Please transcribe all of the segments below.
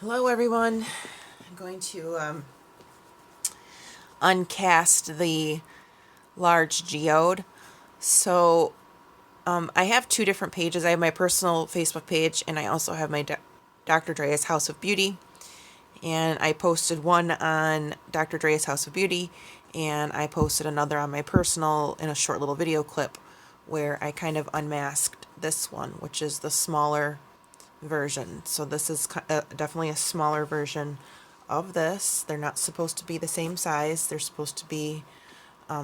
Hello everyone. I'm going to uncast the large geode. So I have two different pages. I have my personal Facebook page and I also have my Dr. Drea's House of Beauty. And I posted one on Dr. Drea's House of Beauty and I posted another on my personal in a short little video clip where I kind of unmasked this one, which is the smaller version. So this is definitely a smaller version of this. They're not supposed to be the same size. They're supposed to be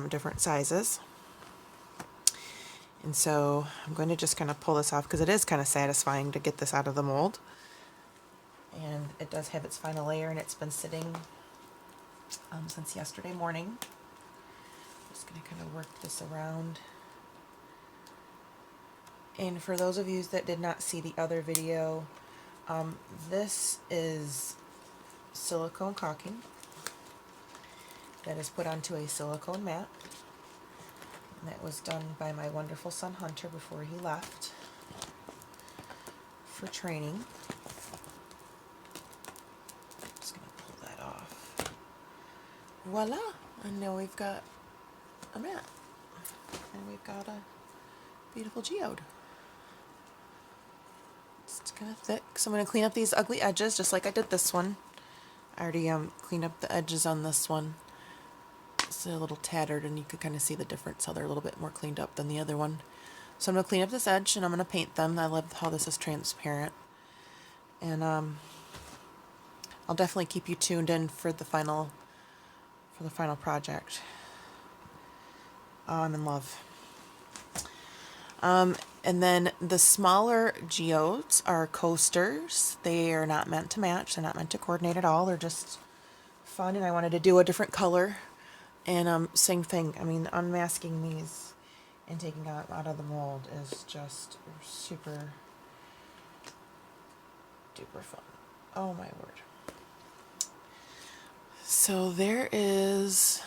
different sizes. And so I'm going to just kind of pull this off because it is kind of satisfying to get this out of the mold. And it does have its final layer and it's been sitting since yesterday morning. Just going to kind of work this around. And for those of you that did not see the other video, this is silicone caulking that is put onto a silicone mat. And that was done by my wonderful son Hunter before he left for training. Just going to pull that off. Voila! And now we've got a mat. And we've got a beautiful geode. It's kind of thick, so I'm going to clean up these ugly edges just like I did this one. I already cleaned up the edges on this one. It's a little tattered and you could kind of see the difference, how they're a little bit more cleaned up than the other one. So I'm going to clean up this edge and I'm going to paint them. I love how this is transparent. And I'll definitely keep you tuned in for the final project. Oh, I'm in love. And then the smaller geodes are coasters. They are not meant to match. They're not meant to coordinate at all. They're just fun, and I wanted to do a different color. And same thing. I mean, unmasking these and taking them out of the mold is just super duper fun. Oh my word. So there is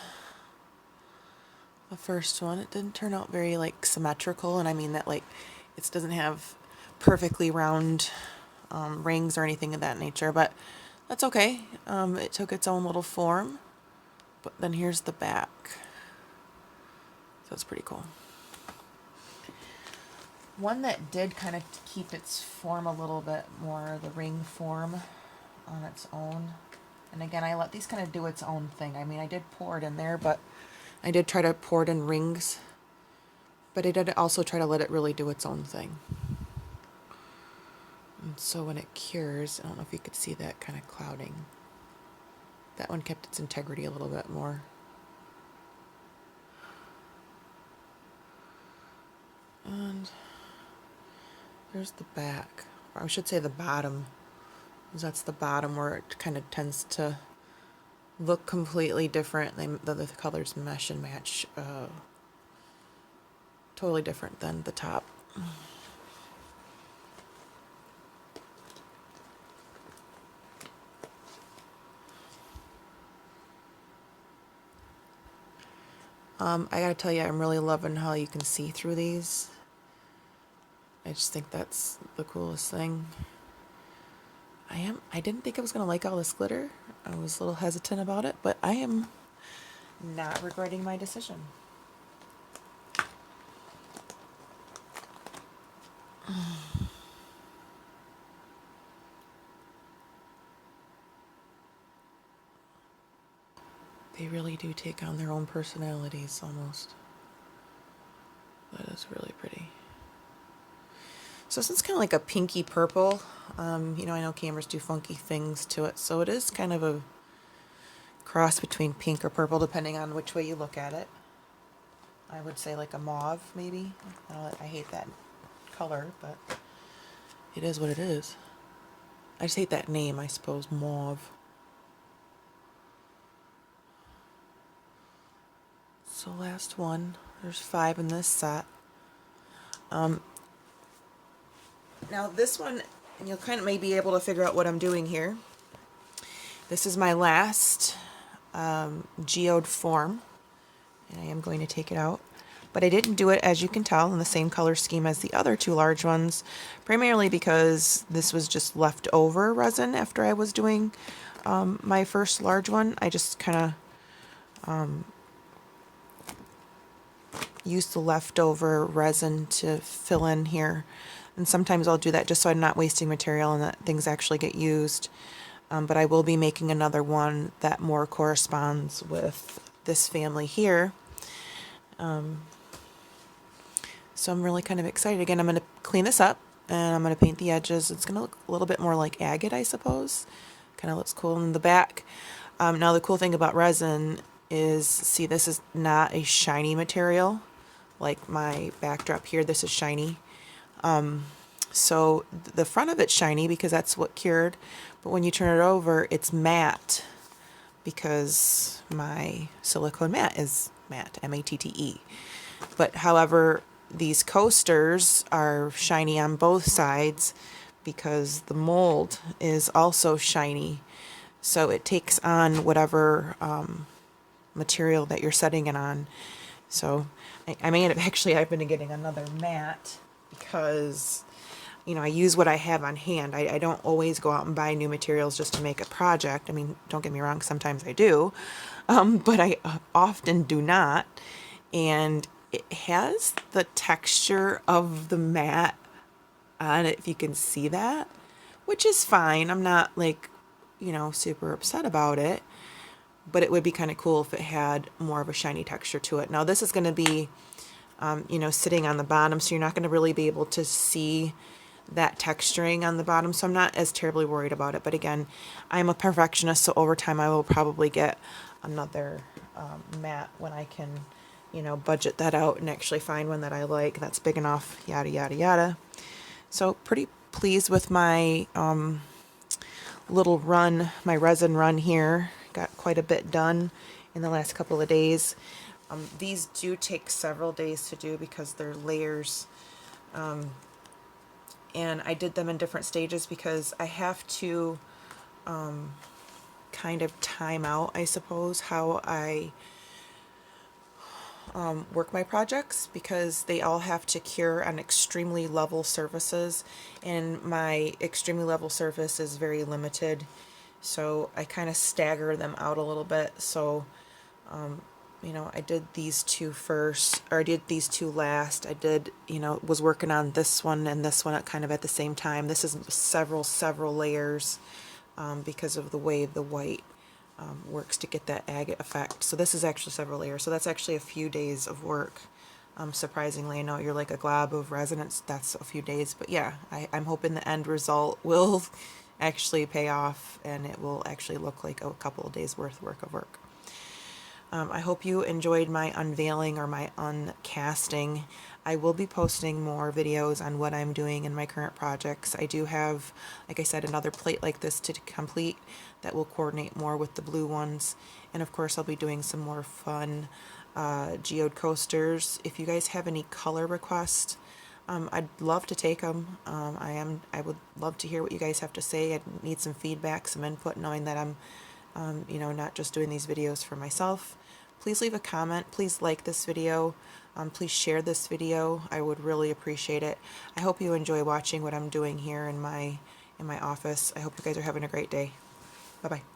the first one. It didn't turn out very symmetrical, and I mean that it doesn't have perfectly round rings or anything of that nature, but that's okay. It took its own little form. But then here's the back. So it's pretty cool. One that did kind of keep its form a little bit more, the ring form on its own. And again, I let these kind of do its own thing. I mean, I did pour it in there, but I did try to pour it in rings. But I did also try to let it really do its own thing. And so when it cures, I don't know if you could see that kind of clouding. That one kept its integrity a little bit more. And there's the back. Or I should say the bottom. Because that's the bottom where it kind of tends to look completely different. The colors mesh and match totally different than the top. I gotta tell you, I'm really loving how you can see through these. I just think that's the coolest thing. I didn't think I was gonna like all this glitter. I was a little hesitant about it, but I am not regretting my decision. They really do take on their own personalities almost. That is really pretty. So this is kind of like a pinky purple. I know cameras do funky things to it, so it is kind of a cross between pink or purple depending on which way you look at it. I would say like a mauve maybe. I hate that color, but it is what it is. I just hate that name, I suppose, mauve. So last one. There's 5 in this set. Now this one, and you'll kind of may be able to figure out what I'm doing here. This is my last geode form, and I am going to take it out. but I didn't do it, as you can tell, in the same color scheme as the other two large ones, primarily because this was just leftover resin after I was doing my first large one. I just kind of use the leftover resin to fill in here, and sometimes I'll do that just so I'm not wasting material and that things actually get used. But I will be making another one that more corresponds with this family here. So I'm really kind of excited. Again, I'm going to clean this up and I'm going to paint the edges. It's going to look a little bit more like agate, I suppose. Kind of looks cool in the back. Now the cool thing about resin is, see, this is not a shiny material like my backdrop here. This is shiny. So the front of it's shiny because that's what cured, but when you turn it over, it's matte because my silicone mat is matte, M-A-T-T-E. But however, these coasters are shiny on both sides because the mold is also shiny. So it takes on whatever material that you're setting it on. So I may end up, actually, I've been getting another mat because, you know, I use what I have on hand. I don't always go out and buy new materials just to make a project. I mean, don't get me wrong, sometimes I do, but I often do not. And it has the texture of the mat on it, if you can see that, which is fine. I'm not like, you know, super upset about it, but it would be kind of cool if it had more of a shiny texture to it. Now this is going to be, you know, sitting on the bottom, so you're not going to really be able to see that texturing on the bottom, so I'm not as terribly worried about it. But again, I'm a perfectionist, so over time I will probably get another mat when I can, you know, budget that out and actually find one that I like that's big enough, yada yada yada. So pretty pleased with my little run, my resin run here. Got quite a bit done in the last couple of days. These do take several days to do because they're layers. And I did them in different stages because I have to kind of time out, I suppose, how I work my projects, because they all have to cure on extremely level surfaces, and my extremely level surface is very limited, so I kind of stagger them out a little bit. So you know, I did these two first, or I did these two last. I did, you know, was working on this one and this one kind of at the same time. This is several layers because of the way the white works to get that agate effect. So this is actually several layers. So that's actually a few days of work. Surprisingly, I know you're like a glob of resin, that's a few days, but yeah, I'm hoping the end result will actually pay off and it will actually look like a couple of days worth of work. I hope you enjoyed my unveiling or my uncasting. I will be posting more videos on what I'm doing in my current projects. I do have, like I said, another plate like this to complete that will coordinate more with the blue ones. And of course, I'll be doing some more fun geode coasters. If you guys have any color requests, I'd love to take them. I would love to hear what you guys have to say. I need some feedback, some input, knowing that I'm you know, not just doing these videos for myself. Please leave a comment. Please like this video. Please share this video. I would really appreciate it. I hope you enjoy watching what I'm doing here in my office. I hope you guys are having a great day. Bye-bye.